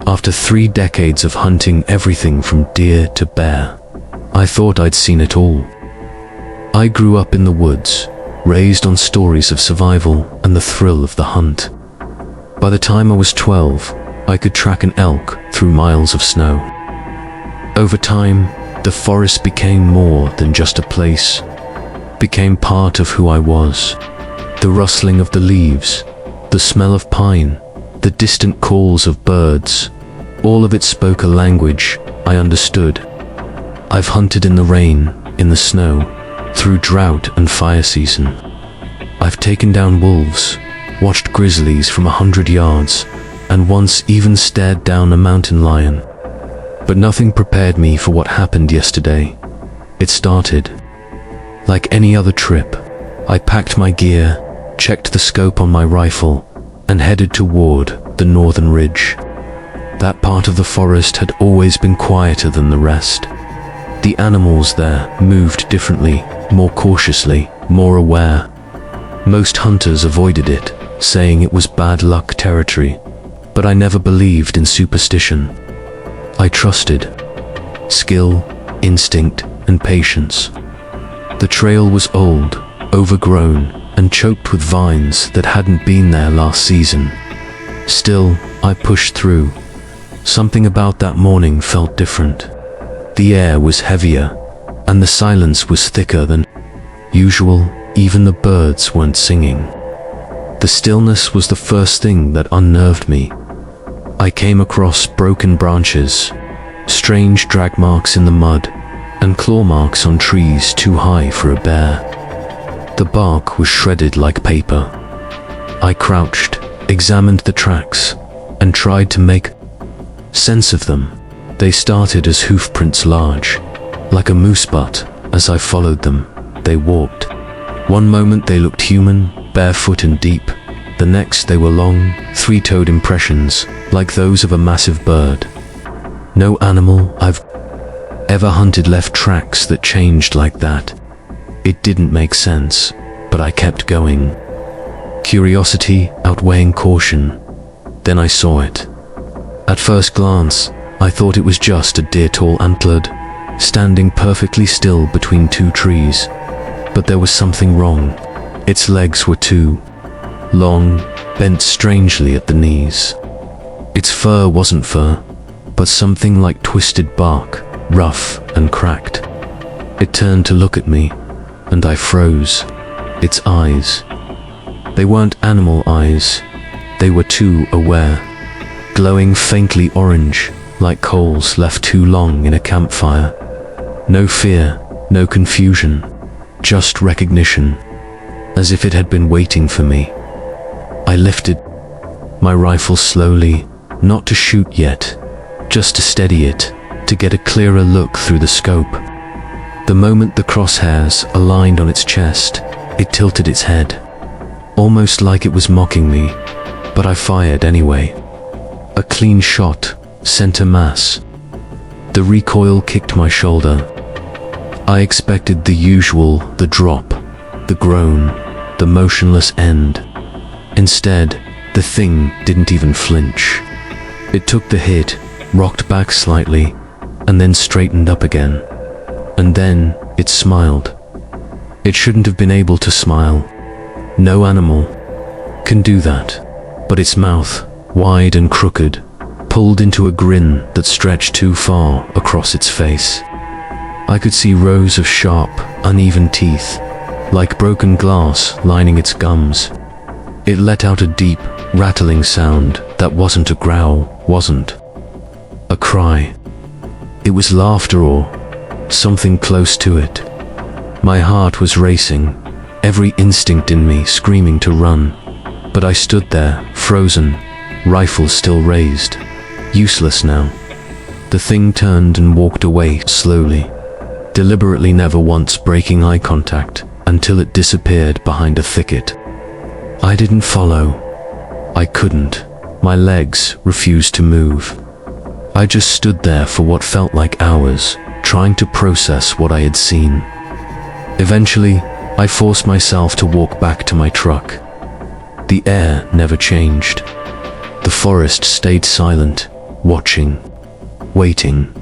After 3 decades of hunting everything from deer to bear, I thought I'd seen it all. I grew up in the woods, raised on stories of survival and the thrill of the hunt. By the time I was 12, I could track an elk through miles of snow. Over time, the forest became more than just a place, became part of who I was. The rustling of the leaves, the smell of pine, the distant calls of birds, all of it spoke a language I understood. I've hunted in the rain, in the snow, through drought and fire season. I've taken down wolves, watched grizzlies from 100 yards, and once even stared down a mountain lion. But nothing prepared me for what happened yesterday. It started. Like any other trip, I packed my gear, checked the scope on my rifle, and headed toward the northern ridge. That part of the forest had always been quieter than the rest. The animals there moved differently, more cautiously, more aware. Most hunters avoided it, saying it was bad luck territory, but I never believed in superstition. I trusted skill, instinct, and patience. The trail was old, overgrown, and choked with vines that hadn't been there last season. Still, I pushed through. Something about that morning felt different. The air was heavier, and the silence was thicker than usual. Even the birds weren't singing. The stillness was the first thing that unnerved me. I came across broken branches, strange drag marks in the mud, and claw marks on trees too high for a bear. The bark was shredded like paper. I crouched, examined the tracks, and tried to make sense of them. They started as hoof prints large, like a moose butt. As I followed them, they walked. One moment they looked human, barefoot and deep. The next they were long, three-toed impressions, like those of a massive bird. No animal I've ever hunted left tracks that changed like that. It didn't make sense, but I kept going. Curiosity outweighing caution. Then I saw it. At first glance, I thought it was just a deer tall antlered, standing perfectly still between 2 trees. But there was something wrong. Its legs were too long, bent strangely at the knees. Its fur wasn't fur, but something like twisted bark, rough and cracked. It turned to look at me, and I froze. Its eyes. They weren't animal eyes. They were too aware, glowing faintly orange, like coals left too long in a campfire. No fear, no confusion, just recognition, as if it had been waiting for me. I lifted my rifle slowly, not to shoot yet, just to steady it, to get a clearer look through the scope. The moment the crosshairs aligned on its chest, it tilted its head, almost like it was mocking me, but I fired anyway. A clean shot, center mass. The recoil kicked my shoulder. I expected the usual, the drop, the groan, the motionless end. Instead, the thing didn't even flinch. It took the hit, rocked back slightly, and then straightened up again. And then, it smiled. It shouldn't have been able to smile. No animal can do that. But its mouth, wide and crooked, pulled into a grin that stretched too far across its face. I could see rows of sharp, uneven teeth, like broken glass lining its gums. It let out a deep, rattling sound that wasn't a growl, wasn't a cry. It was laughter or something close to it. My heart was racing, every instinct in me screaming to run. But I stood there, frozen, rifle still raised, useless now. The thing turned and walked away slowly, deliberately, never once breaking eye contact, until it disappeared behind a thicket. I didn't follow. I couldn't. My legs refused to move. I just stood there for what felt like hours, trying to process what I had seen. Eventually, I forced myself to walk back to my truck. The air never changed. The forest stayed silent, watching, waiting.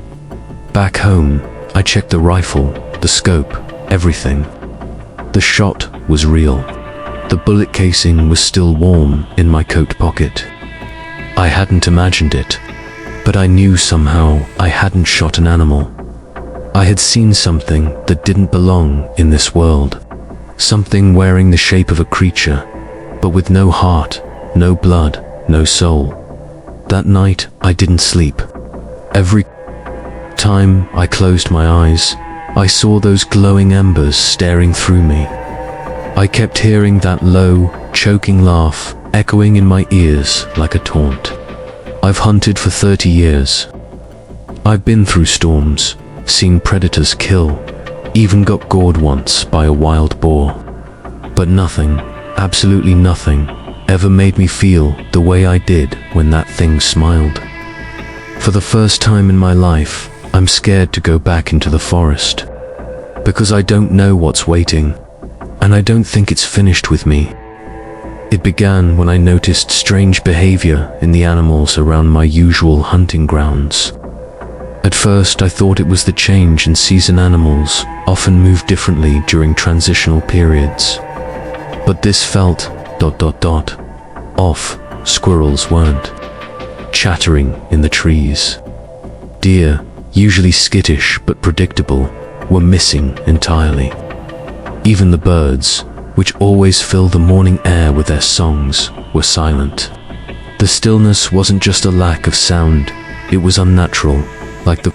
Back home, I checked the rifle, the scope, everything. The shot was real. The bullet casing was still warm in my coat pocket. I hadn't imagined it, but I knew somehow I hadn't shot an animal. I had seen something that didn't belong in this world. Something wearing the shape of a creature, but with no heart, no blood, no soul. That night, I didn't sleep. Every time I closed my eyes, I saw those glowing embers staring through me. I kept hearing that low, choking laugh echoing in my ears like a taunt. I've hunted for 30 years. I've been through storms, seen predators kill, even got gored once by a wild boar. But nothing, absolutely nothing, ever made me feel the way I did when that thing smiled. For the first time in my life, I'm scared to go back into the forest. Because I don't know what's waiting, and I don't think it's finished with me. It began when I noticed strange behavior in the animals around my usual hunting grounds. At first, I thought it was the change in season. Animals often move differently during transitional periods. But this felt ... off. Squirrels weren't chattering in the trees. Deer, usually skittish but predictable, were missing entirely. Even the birds, which always fill the morning air with their songs, were silent. The stillness wasn't just a lack of sound, it was unnatural, like the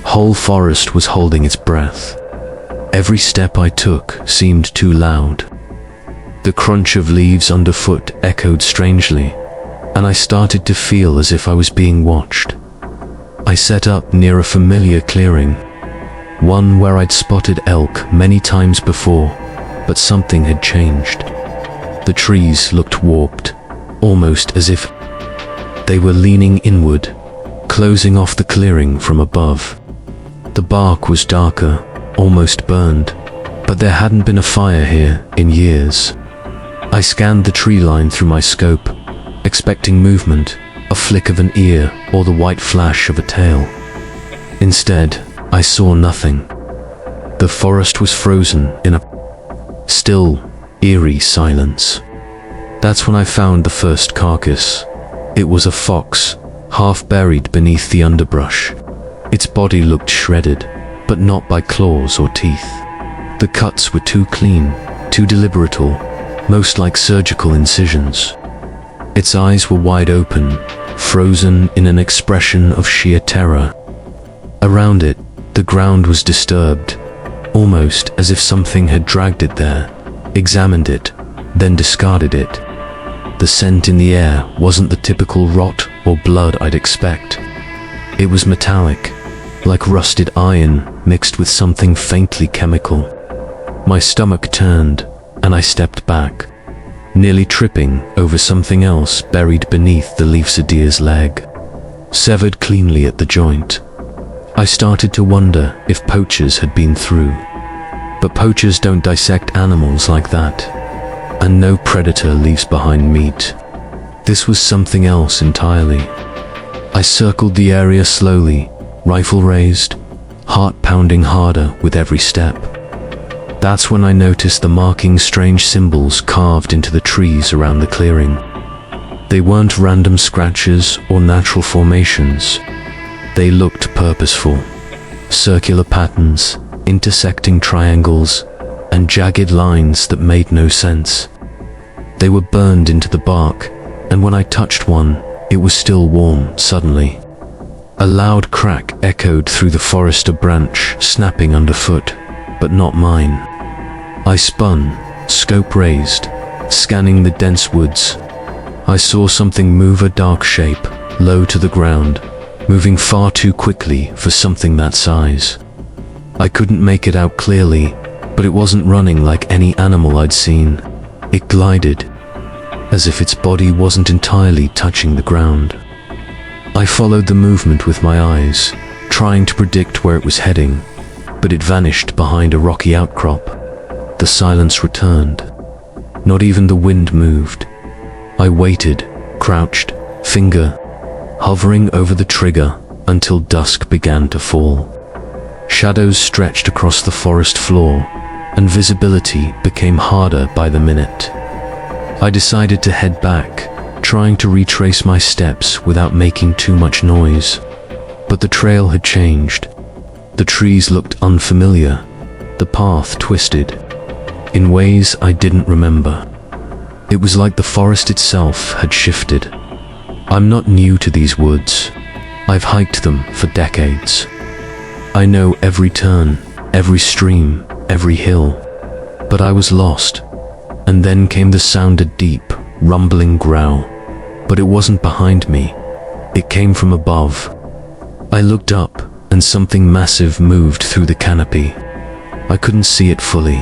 whole forest was holding its breath. Every step I took seemed too loud. The crunch of leaves underfoot echoed strangely, and I started to feel as if I was being watched. I set up near a familiar clearing, one where I'd spotted elk many times before, but something had changed. The trees looked warped, almost as if they were leaning inward, closing off the clearing from above. The bark was darker, almost burned, but there hadn't been a fire here in years. I scanned the tree line through my scope, expecting movement, a flick of an ear or the white flash of a tail. Instead, I saw nothing. The forest was frozen in a still, eerie silence. That's when I found the first carcass. It was a fox, half buried beneath the underbrush. Its body looked shredded, but not by claws or teeth. The cuts were too clean, too deliberate, most like surgical incisions. Its eyes were wide open, frozen in an expression of sheer terror. Around it, the ground was disturbed, almost as if something had dragged it there, examined it, then discarded it. The scent in the air wasn't the typical rot or blood I'd expect. It was metallic, like rusted iron mixed with something faintly chemical. My stomach turned, and I stepped back, nearly tripping over something else buried beneath the leaves. A deer's leg, severed cleanly at the joint. I started to wonder if poachers had been through. But poachers don't dissect animals like that, and no predator leaves behind meat. This was something else entirely. I circled the area slowly, rifle raised, heart pounding harder with every step. That's when I noticed the marking strange symbols carved into the trees around the clearing. They weren't random scratches or natural formations. They looked purposeful. Circular patterns, intersecting triangles, and jagged lines that made no sense. They were burned into the bark, and when I touched one, it was still warm. Suddenly, a loud crack echoed through the forest, a branch snapping underfoot, but not mine. I spun, scope raised, scanning the dense woods. I saw something move, a dark shape, low to the ground, moving far too quickly for something that size. I couldn't make it out clearly, but it wasn't running like any animal I'd seen. It glided, as if its body wasn't entirely touching the ground. I followed the movement with my eyes, trying to predict where it was heading, but it vanished behind a rocky outcrop. The silence returned. Not even the wind moved. I waited, crouched, finger hovering over the trigger until dusk began to fall. Shadows stretched across the forest floor, and visibility became harder by the minute. I decided to head back, trying to retrace my steps without making too much noise. But the trail had changed. The trees looked unfamiliar, the path twisted, in ways I didn't remember. It was like the forest itself had shifted. I'm not new to these woods. I've hiked them for decades. I know every turn, every stream, every hill. But I was lost. And then came the sound, a deep, rumbling growl. But it wasn't behind me. It came from above. I looked up, and something massive moved through the canopy. I couldn't see it fully,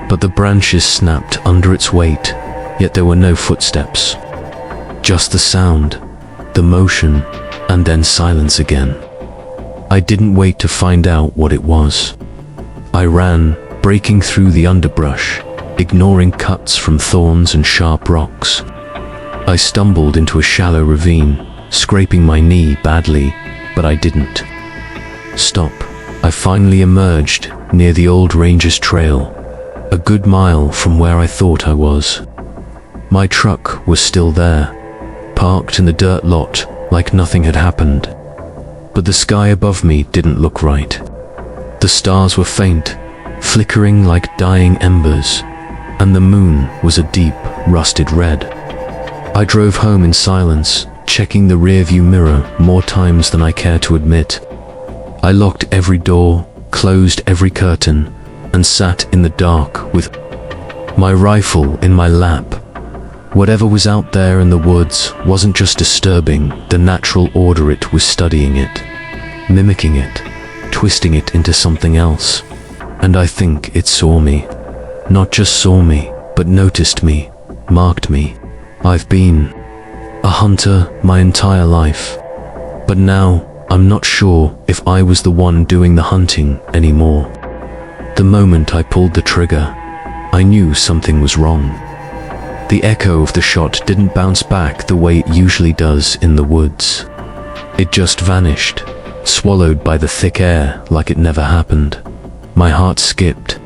but the branches snapped under its weight, yet there were no footsteps. Just the sound, the motion, and then silence again. I didn't wait to find out what it was. I ran, breaking through the underbrush, ignoring cuts from thorns and sharp rocks. I stumbled into a shallow ravine, scraping my knee badly, but I didn't stop. I finally emerged near the old ranger's trail, a good mile from where I thought I was. My truck was still there, parked in the dirt lot like nothing had happened. But the sky above me didn't look right. The stars were faint, flickering like dying embers, and the moon was a deep, rusted red. I drove home in silence, checking the rearview mirror more times than I care to admit. I locked every door, closed every curtain, and sat in the dark with my rifle in my lap. Whatever was out there in the woods wasn't just disturbing the natural order, it was studying it, mimicking it, twisting it into something else. And I think it saw me. Not just saw me, but noticed me, marked me. I've been a hunter my entire life, but now I'm not sure if I was the one doing the hunting anymore. The moment I pulled the trigger, I knew something was wrong. The echo of the shot didn't bounce back the way it usually does in the woods. It just vanished, swallowed by the thick air like it never happened. My heart skipped.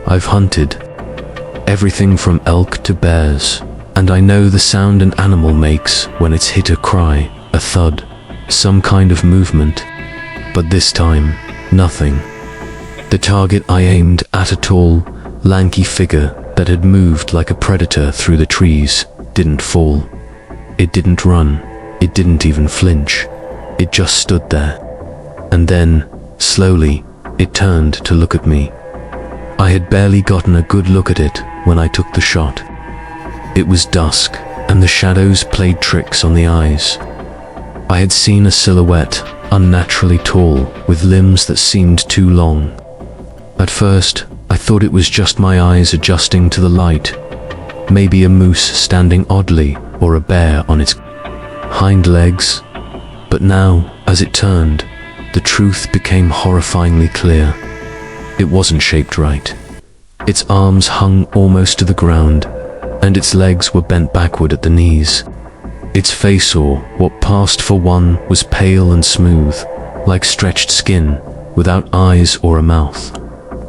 I've hunted everything from elk to bears, and I know the sound an animal makes when it's hit, a cry, a thud, some kind of movement. But this time, nothing. The target I aimed at, a tall, lanky figure that had moved like a predator through the trees, didn't fall. It didn't run. It didn't even flinch. It just stood there. And then, slowly, it turned to look at me. I had barely gotten a good look at it when I took the shot. It was dusk, and the shadows played tricks on the eyes. I had seen a silhouette, unnaturally tall, with limbs that seemed too long. At first, I thought it was just my eyes adjusting to the light. Maybe a moose standing oddly, or a bear on its hind legs. But now, as it turned, the truth became horrifyingly clear. It wasn't shaped right. Its arms hung almost to the ground, and its legs were bent backward at the knees. Its face, or what passed for one, was pale and smooth, like stretched skin, without eyes or a mouth.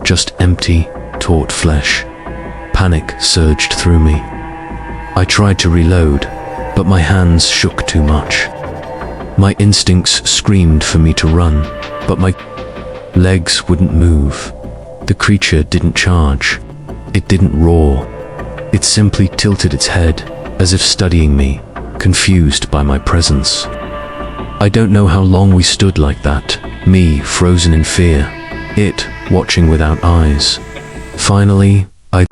Just empty, taut flesh. Panic surged through me. I tried to reload, but my hands shook too much. My instincts screamed for me to run, but my legs wouldn't move. The creature didn't charge. It didn't roar. It simply tilted its head, as if studying me, confused by my presence. I don't know how long we stood like that, me frozen in fear, it watching without eyes. Finally, I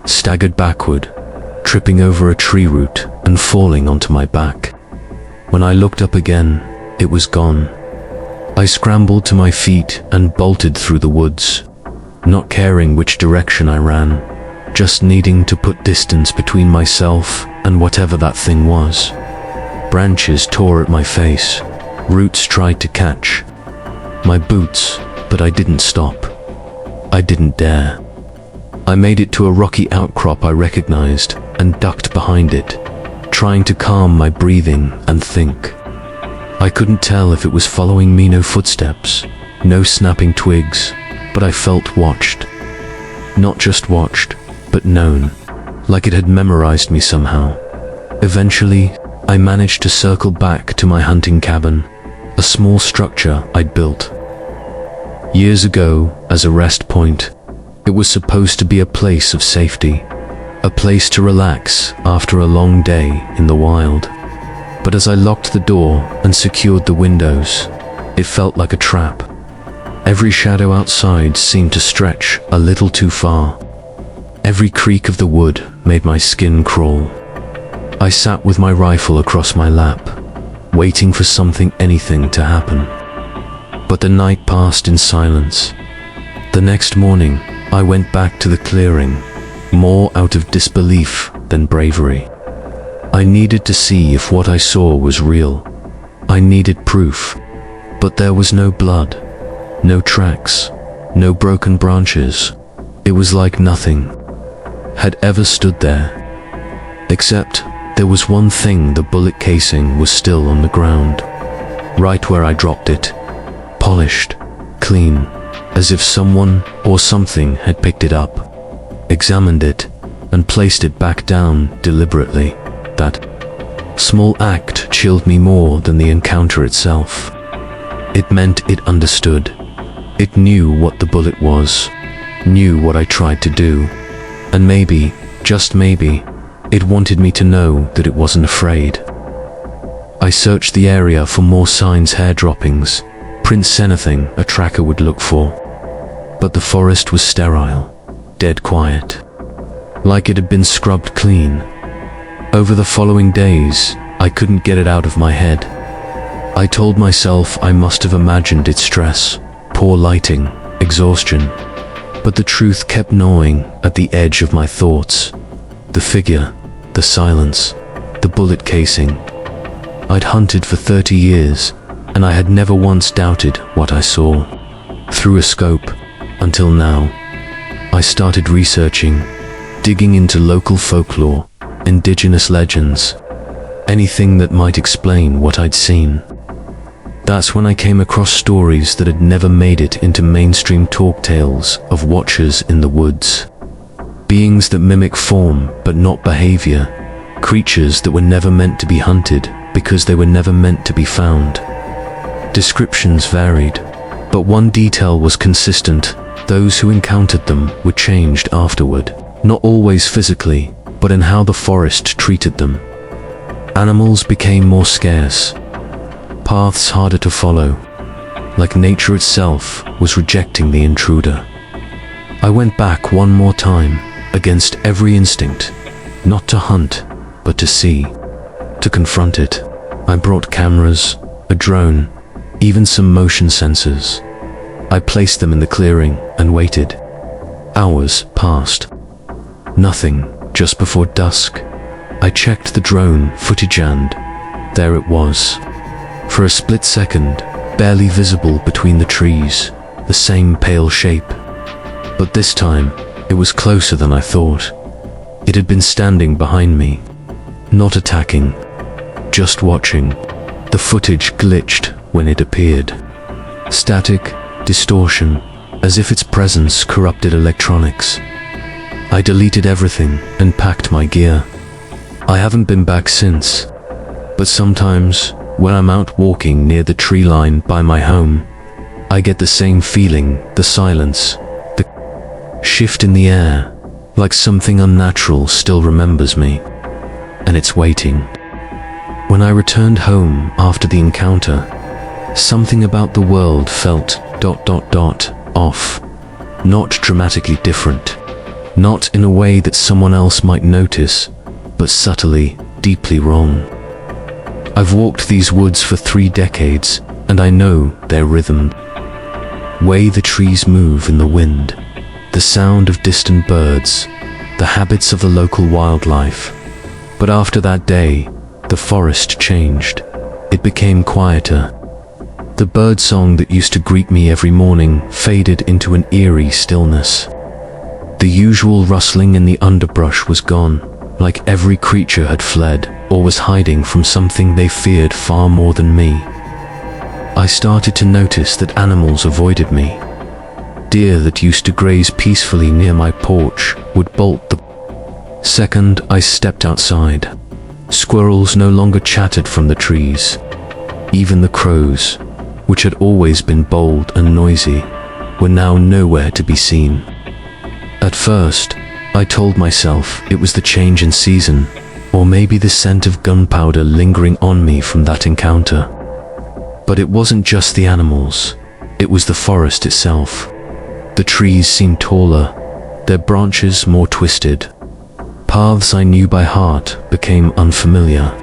staggered backward, tripping over a tree root and falling onto my back. When I looked up again, it was gone. I scrambled to my feet and bolted through the woods, not caring which direction I ran, just needing to put distance between myself and whatever that thing was. Branches tore at my face, roots tried to catch my boots, but I didn't stop. I didn't dare. I made it to a rocky outcrop I recognized and ducked behind it, trying to calm my breathing and think. I couldn't tell if it was following me, no footsteps, no snapping twigs, but I felt watched. Not just watched, but known, like it had memorized me somehow. Eventually, I managed to circle back to my hunting cabin, a small structure I'd built. Years ago, as a rest point, it was supposed to be a place of safety, a place to relax after a long day in the wild. But as I locked the door and secured the windows, it felt like a trap. Every shadow outside seemed to stretch a little too far. Every creak of the wood made my skin crawl. I sat with my rifle across my lap, waiting for anything to happen. But the night passed in silence. The next morning, I went back to the clearing, more out of disbelief than bravery. I needed to see if what I saw was real. I needed proof, but there was no blood, no tracks, no broken branches. It was like nothing had ever stood there. Except there was one thing: the bullet casing was still on the ground, right where I dropped it, polished, clean, as if someone or something had picked it up, examined it, and placed it back down deliberately. That small act chilled me more than the encounter itself. It meant it understood. It knew what the bullet was, knew what I tried to do, and maybe, just maybe, it wanted me to know that it wasn't afraid. I searched the area for more signs, hair droppings, prints, anything a tracker would look for. But the forest was sterile, dead quiet, like it had been scrubbed clean. Over the following days, I couldn't get it out of my head. I told myself I must have imagined its stress, poor lighting, exhaustion. But the truth kept gnawing at the edge of my thoughts. The figure, the silence, the bullet casing. I'd hunted for 30 years, and I had never once doubted what I saw through a scope, until now. I started researching, digging into local folklore, indigenous legends, anything that might explain what I'd seen. That's when I came across stories that had never made it into mainstream talk tales of watchers in the woods. Beings that mimic form but not behavior. Creatures that were never meant to be hunted because they were never meant to be found. Descriptions varied, but one detail was consistent: those who encountered them were changed afterward, not always physically, but in how the forest treated them. Animals became more scarce, paths harder to follow, like nature itself was rejecting the intruder. I went back one more time, against every instinct, not to hunt, but to see, to confront it. I brought cameras, a drone, even some motion sensors. I placed them in the clearing and waited. Hours passed. Nothing. Just before dusk, I checked the drone footage and there it was. For a split second, barely visible between the trees, the same pale shape. But this time, it was closer than I thought. It had been standing behind me, not attacking, just watching. The footage glitched when it appeared. Static, distortion, as if its presence corrupted electronics. I deleted everything and packed my gear. I haven't been back since, but sometimes, when I'm out walking near the tree line by my home, I get the same feeling: the silence, the shift in the air, like something unnatural still remembers me, and it's waiting. When I returned home after the encounter, something about the world felt ... off. Not dramatically different. Not in a way that someone else might notice, but subtly, deeply wrong. I've walked these woods for 3 decades, and I know their rhythm. Way the trees move in the wind, the sound of distant birds, the habits of the local wildlife. But after that day, the forest changed. It became quieter. The birdsong that used to greet me every morning faded into an eerie stillness. The usual rustling in the underbrush was gone, like every creature had fled or was hiding from something they feared far more than me. I started to notice that animals avoided me. Deer that used to graze peacefully near my porch would bolt the second I stepped outside. Squirrels no longer chattered from the trees. Even the crows, which had always been bold and noisy, were now nowhere to be seen. At first, I told myself it was the change in season, or maybe the scent of gunpowder lingering on me from that encounter. But it wasn't just the animals, it was the forest itself. The trees seemed taller, their branches more twisted. Paths I knew by heart became unfamiliar.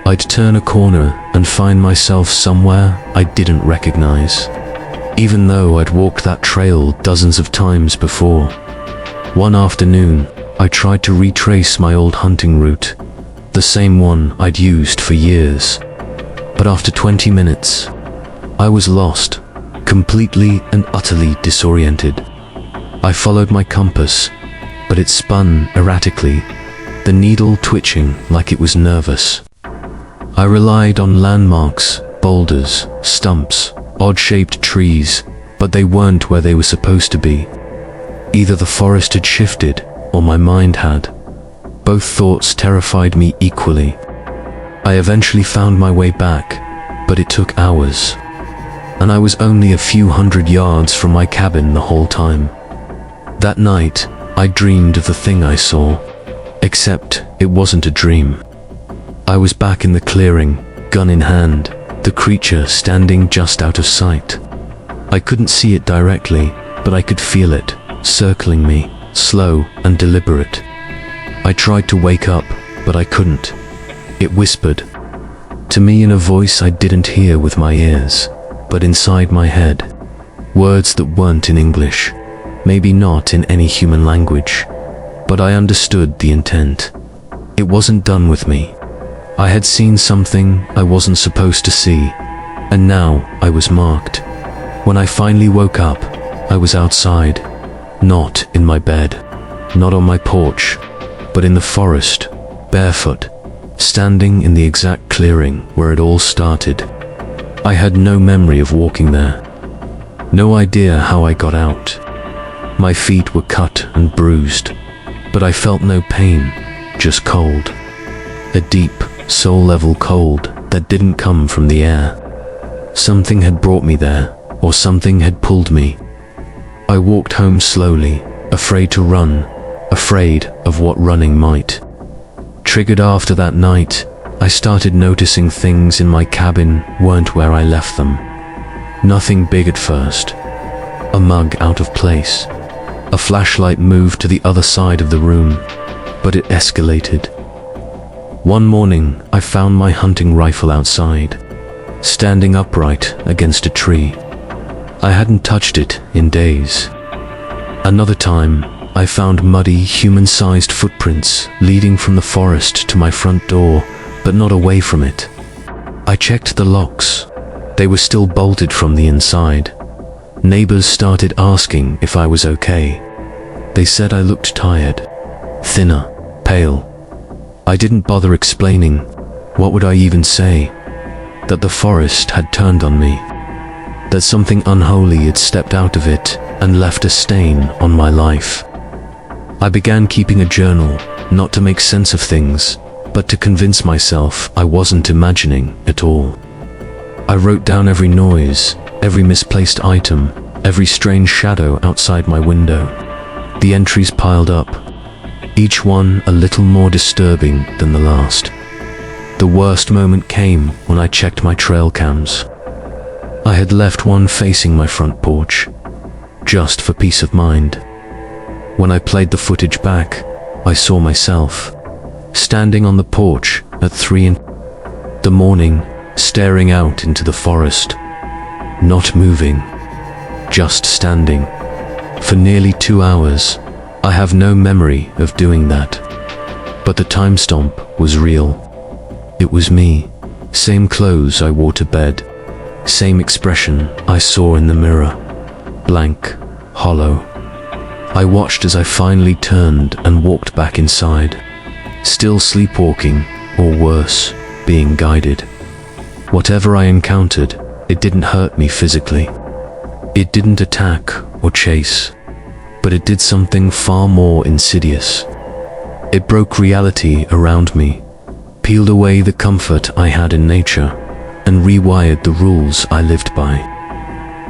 I'd turn a corner and find myself somewhere I didn't recognize, even though I'd walked that trail dozens of times before. One afternoon, I tried to retrace my old hunting route, the same one I'd used for years. But after 20 minutes, I was lost, completely and utterly disoriented. I followed my compass, but it spun erratically, the needle twitching like it was nervous. I relied on landmarks, boulders, stumps, odd-shaped trees, but they weren't where they were supposed to be. Either the forest had shifted, or my mind had. Both thoughts terrified me equally. I eventually found my way back, but it took hours. And I was only a few hundred yards from my cabin the whole time. That night, I dreamed of the thing I saw, except it wasn't a dream. I was back in the clearing, gun in hand, the creature standing just out of sight. I couldn't see it directly, but I could feel it, circling me, slow and deliberate. I tried to wake up, but I couldn't. It whispered to me in a voice I didn't hear with my ears, but inside my head. Words that weren't in English, maybe not in any human language, but I understood the intent. It wasn't done with me. I had seen something I wasn't supposed to see, and now I was marked. When I finally woke up, I was outside, not in my bed, not on my porch, but in the forest, barefoot, standing in the exact clearing where it all started. I had no memory of walking there, no idea how I got out. My feet were cut and bruised, but I felt no pain, just cold. A deep, soul-level cold that didn't come from the air. Something had brought me there, or something had pulled me. I walked home slowly, afraid to run, afraid of what running might. Triggered after that night, I started noticing things in my cabin weren't where I left them. Nothing big at first. A mug out of place. A flashlight moved to the other side of the room, but it escalated. One morning, I found my hunting rifle outside, standing upright against a tree. I hadn't touched it in days. Another time, I found muddy, human-sized footprints leading from the forest to my front door, but not away from it. I checked the locks. They were still bolted from the inside. Neighbors started asking if I was okay. They said I looked tired, thinner, pale. I didn't bother explaining. What would I even say? That the forest had turned on me. That something unholy had stepped out of it and left a stain on my life. I began keeping a journal, not to make sense of things, but to convince myself I wasn't imagining at all. I wrote down every noise, every misplaced item, every strange shadow outside my window. The entries piled up, each one a little more disturbing than the last. The worst moment came when I checked my trail cams. I had left one facing my front porch, just for peace of mind. When I played the footage back, I saw myself, standing on the porch at 3 in the morning, staring out into the forest, not moving, just standing. For nearly 2 hours, I have no memory of doing that. But the time stamp was real. It was me, same clothes I wore to bed, same expression I saw in the mirror, blank, hollow. I watched as I finally turned and walked back inside, still sleepwalking, or worse, being guided. Whatever I encountered, It didn't hurt me physically. It didn't attack or chase, but it did something far more insidious. It broke reality around me, peeled away the comfort I had in nature, and rewired the rules I lived by.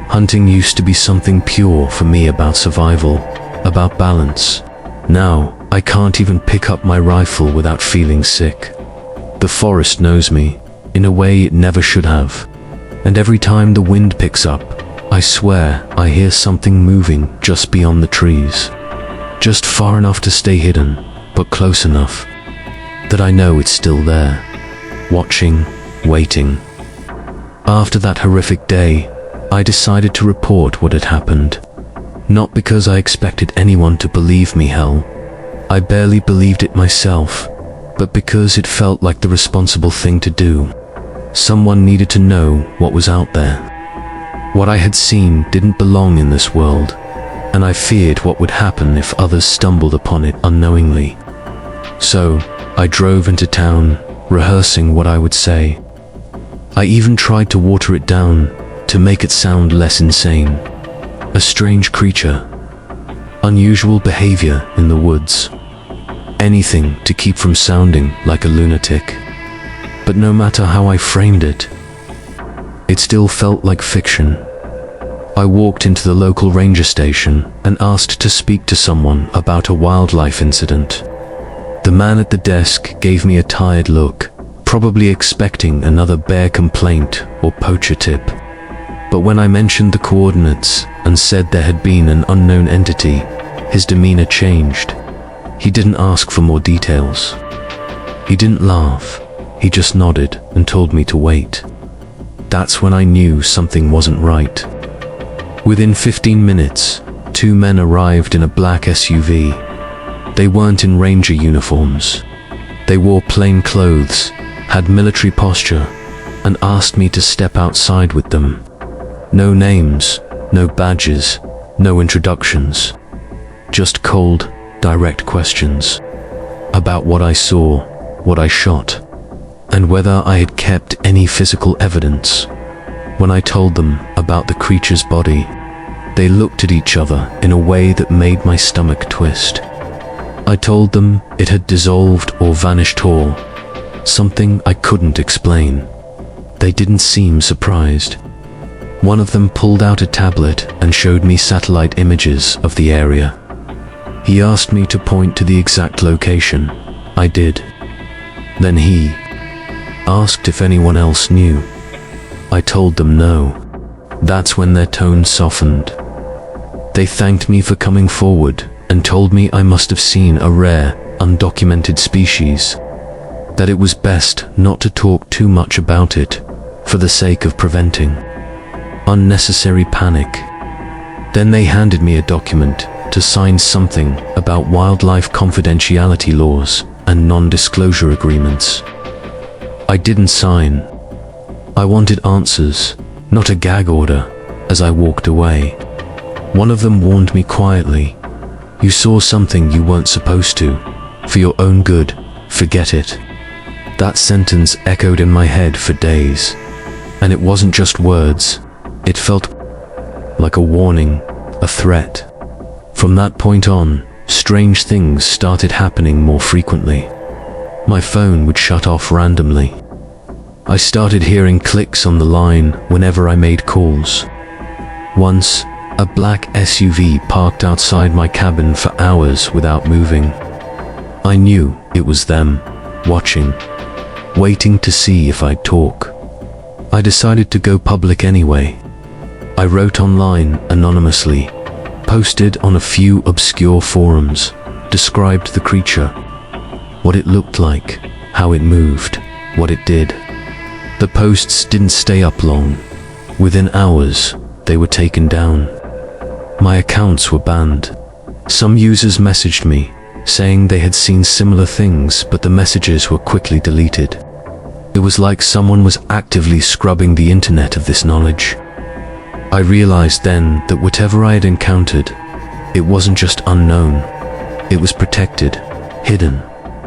Hunting used to be something pure for me, about survival, about balance. Now, I can't even pick up my rifle without feeling sick. The forest knows me, in a way it never should have. And every time the wind picks up, I swear I hear something moving just beyond the trees. Just far enough to stay hidden, but close enough that I know it's still there, watching, waiting. After that horrific day, I decided to report what had happened. Not because I expected anyone to believe me, hell. I barely believed it myself, but because it felt like the responsible thing to do. Someone needed to know what was out there. What I had seen didn't belong in this world, and I feared what would happen if others stumbled upon it unknowingly. So, I drove into town, rehearsing what I would say. I even tried to water it down, to make it sound less insane. A strange creature. Unusual behavior in the woods. Anything to keep from sounding like a lunatic. But no matter how I framed it, it still felt like fiction. I walked into the local ranger station and asked to speak to someone about a wildlife incident. The man at the desk gave me a tired look, probably expecting another bear complaint or poacher tip. But when I mentioned the coordinates and said there had been an unknown entity, his demeanor changed. He didn't ask for more details. He didn't laugh. He just nodded and told me to wait. That's when I knew something wasn't right. Within 15 minutes, 2 men arrived in a black SUV. They weren't in ranger uniforms. They wore plain clothes, had military posture, and asked me to step outside with them. No names, no badges, no introductions. Just cold, direct questions. About what I saw, what I shot, and whether I had kept any physical evidence. When I told them about the creature's body, they looked at each other in a way that made my stomach twist. I told them it had dissolved or vanished whole, something I couldn't explain. They didn't seem surprised. One of them pulled out a tablet and showed me satellite images of the area. He asked me to point to the exact location. I did. Then he asked if anyone else knew. I told them no. That's when their tone softened. They thanked me for coming forward and told me I must have seen a rare, undocumented species, that it was best not to talk too much about it for the sake of preventing unnecessary panic. Then they handed me a document to sign, something about wildlife confidentiality laws and non-disclosure agreements. I didn't sign. I wanted answers, not a gag order, as I walked away. One of them warned me quietly, "You saw something you weren't supposed to. For your own good, forget it." That sentence echoed in my head for days. And it wasn't just words. It felt like a warning, a threat. From that point on, strange things started happening more frequently. My phone would shut off randomly. I started hearing clicks on the line whenever I made calls. Once, a black SUV parked outside my cabin for hours without moving. I knew it was them, watching, waiting to see if I'd talk. I decided to go public anyway. I wrote online anonymously, posted on a few obscure forums, described the creature, what it looked like, how it moved, what it did. The posts didn't stay up long. Within hours, they were taken down. My accounts were banned. Some users messaged me, saying they had seen similar things, but the messages were quickly deleted. It was like someone was actively scrubbing the internet of this knowledge. I realized then that whatever I had encountered, it wasn't just unknown. It was protected, hidden,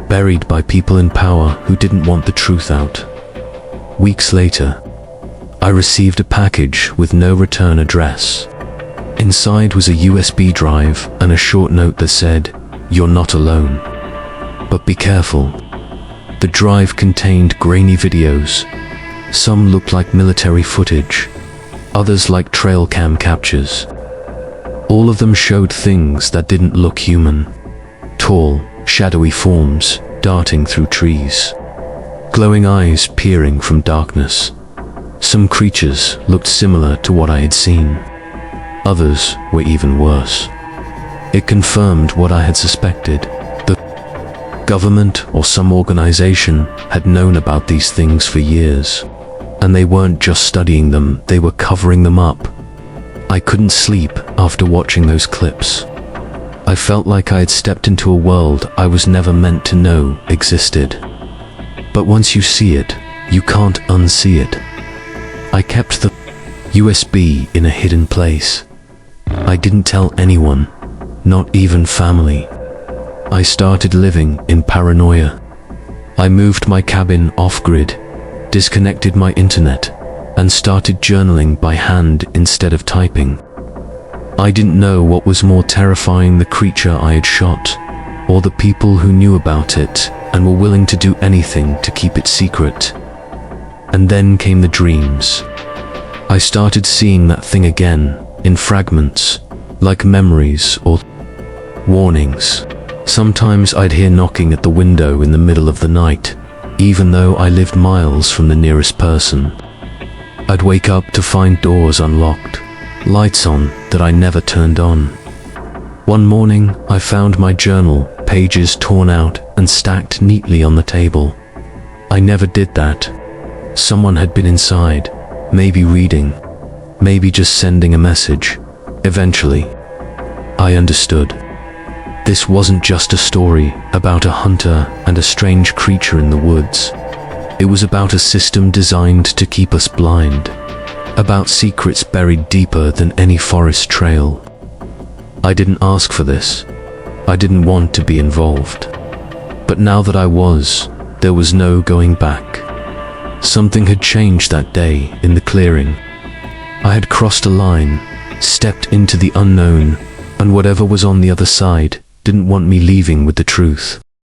buried by people in power who didn't want the truth out. Weeks later, I received a package with no return address. Inside was a USB drive and a short note that said, "You're not alone. But be careful." The drive contained grainy videos. Some looked like military footage, others like trail cam captures. All of them showed things that didn't look human. Tall, shadowy forms darting through trees. Glowing eyes peering from darkness. Some creatures looked similar to what I had seen. Others were even worse. It confirmed what I had suspected. The government or some organization had known about these things for years. And they weren't just studying them, they were covering them up. I couldn't sleep after watching those clips. I felt like I had stepped into a world I was never meant to know existed. But once you see it, you can't unsee it. I kept the USB in a hidden place. I didn't tell anyone, not even family. I started living in paranoia. I moved my cabin off-grid, disconnected my internet, and started journaling by hand instead of typing. I didn't know what was more terrifying, the creature I had shot, or the people who knew about it and were willing to do anything to keep it secret. And then came the dreams. I started seeing that thing again, in fragments, like memories or warnings. Sometimes I'd hear knocking at the window in the middle of the night, even though I lived miles from the nearest person. I'd wake up to find doors unlocked, lights on that I never turned on. One morning, I found my journal, pages torn out and stacked neatly on the table. I never did that. Someone had been inside, maybe reading, maybe just sending a message. Eventually, I understood. This wasn't just a story about a hunter and a strange creature in the woods. It was about a system designed to keep us blind, about secrets buried deeper than any forest trail. I didn't ask for this. I didn't want to be involved. But now that I was, there was no going back. Something had changed that day in the clearing. I had crossed a line, stepped into the unknown, and whatever was on the other side didn't want me leaving with the truth.